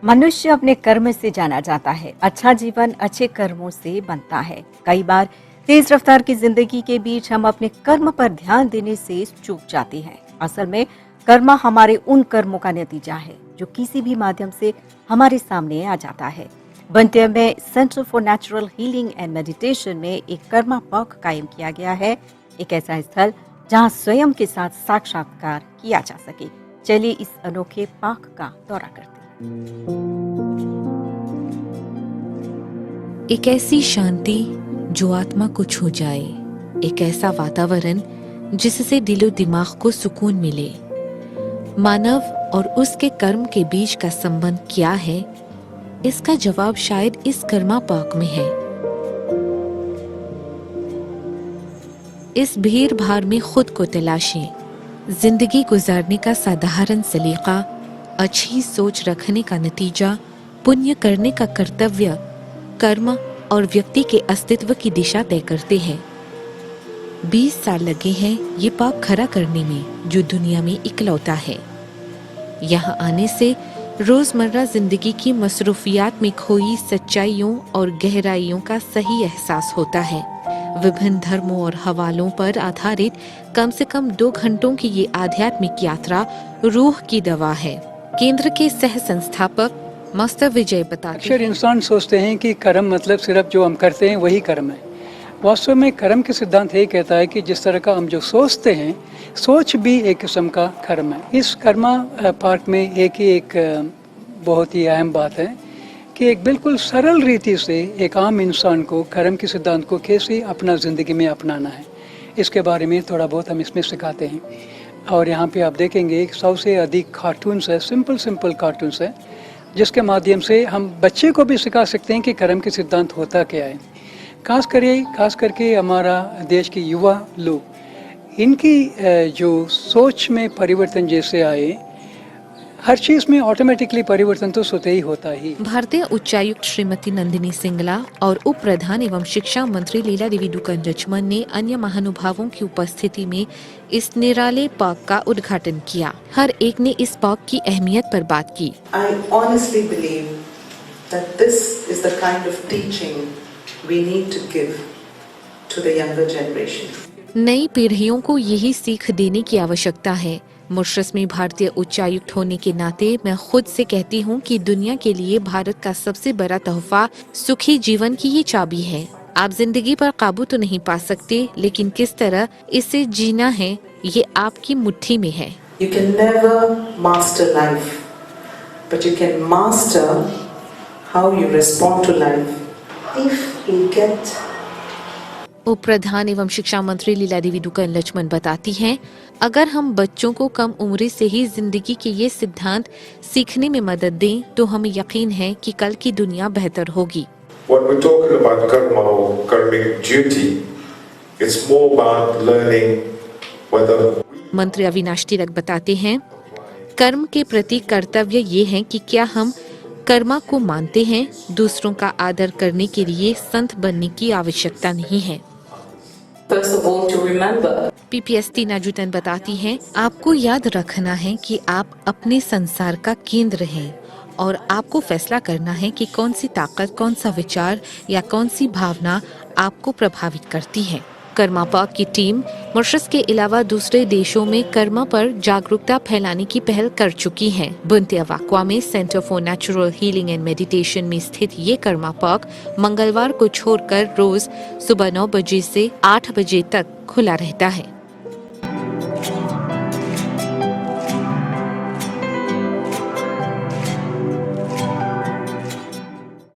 मनुष्य अपने कर्म से जाना जाता है। अच्छा जीवन अच्छे कर्मों से बनता है। कई बार तेज रफ्तार की जिंदगी के बीच हम अपने कर्म पर ध्यान देने से चूक जाते हैं। असल में कर्म हमारे उन कर्मों का नतीजा है जो किसी भी माध्यम से हमारे सामने आ जाता है। बंटिया में centre for natural healing and meditation में एक कर्मा पार्क कायम किया गया है, एक ऐसा स्थल जहां स्वयं के साथ साक्षात्कार किया जा सके। चलिए इस अनोखे पार्क का दौरा करते हैं। एक ऐसी शांति जो आत्मा को छू जाए, एक ऐसा वातावरण जिससे दिलो दिमाग को सुकून मिले। मानव और उसके कर्म के बीच का संबंध क्या है, इसका जवाब शायद इस कर्मा पार्क में है। इस भीड़ भाड़ में खुद को तलाशें। जिंदगी गुजारने का साधारण सलीका, अच्छी सोच रखने का नतीजा, पुण्य करने का कर्तव्य, कर्म और व्यक्ति के अस्तित्व की दिशा तय करते हैं। 20 साल लगे हैं ये पाप खड़ा करने में, जो दुनिया में इकलौता है। यहाँ आने से रोजमर्रा जिंदगी की मसरूफियात में खोई सच्चाइयों और गहराइयों का सही एहसास होता है। विभिन्न धर्मों और हवालों पर आधारित कम से कम 2 घंटों की ये आध्यात्मिक यात्रा रूह की दवा है। केंद्र के सह संस्थापक मास्टर विजय बताते हैं, अक्सर इंसान सोचते हैं कि कर्म मतलब सिर्फ जो हम करते हैं वही कर्म है। वास्तव में कर्म के सिद्धांत ये कहता है कि जिस तरह का हम जो सोचते हैं, सोच भी एक किस्म का कर्म है। इस कर्मा पार्क में एक बहुत ही अहम बात है कि एक बिल्कुल सरल रीति से एक आम इंसान को कर्म के सिद्धांत को कैसे अपना ज़िंदगी में अपनाना है, इसके बारे में थोड़ा बहुत हम इसमें सिखाते हैं। और यहाँ पे आप देखेंगे सबसे अधिक कार्टून्स है, सिंपल कार्टून्स है, जिसके माध्यम से हम बच्चे को भी सिखा सकते हैं कि कर्म के सिद्धांत होता क्या है। खास करके हमारा देश के युवा लोग, इनकी जो सोच में परिवर्तन जैसे आए, हर चीज में ऑटोमेटिकली परिवर्तन तो स्वतः ही होता ही। भारतीय उच्चायुक्त श्रीमती नंदिनी सिंगला और उप प्रधान एवं शिक्षा मंत्री लीला देवी डुकन लक्ष्मण ने अन्य महानुभावों की उपस्थिति में इस निराले पार्क का उद्घाटन किया। हर एक ने इस पार्क की अहमियत पर बात की। I honestly believe that this is the kind of teaching we need to give to the younger generation. नई पीढ़ियों को यही सीख देने की आवश्यकता है। मॉरिशस में भारतीय उच्चायुक्त होने के नाते मैं खुद से कहती हूँ कि दुनिया के लिए भारत का सबसे बड़ा तोहफा सुखी जीवन की ये चाबी है। आप जिंदगी पर काबू तो नहीं पा सकते, लेकिन किस तरह इसे जीना है ये आपकी मुट्ठी में है। You can never master life, but you can master how you respond to life. If we get उप प्रधान एवं शिक्षा मंत्री लीला देवी डुकन लक्ष्मण बताती हैं, अगर हम बच्चों को कम उम्र से ही जिंदगी के ये सिद्धांत सीखने में मदद दें तो हमें यकीन है कि कल की दुनिया बेहतर होगी। When we're talking about karma or karmic duty, it's more about learning whether मंत्री अविनाश तिलक बताते हैं, कर्म के प्रति कर्तव्य ये है कि क्या हम कर्मा को मानते हैं। दूसरों का आदर करने के लिए संत बनने की आवश्यकता नहीं है। first of all to remember PPS टीना जुटन बताती हैं, आपको याद रखना है कि आप अपने संसार का केंद्र हैं और आपको फैसला करना है कि कौन सी ताकत, कौन सा विचार या कौन सी भावना आपको प्रभावित करती है। कर्मा पार्क की टीम मॉरिशस के अलावा दूसरे देशों में कर्मा पर जागरूकता फैलाने की पहल कर चुकी है। बुंतिया वाकवा में centre for natural healing and meditation में स्थित ये कर्मा पार्क मंगलवार को छोड़कर रोज सुबह 9 बजे से 8 बजे तक खुला रहता है।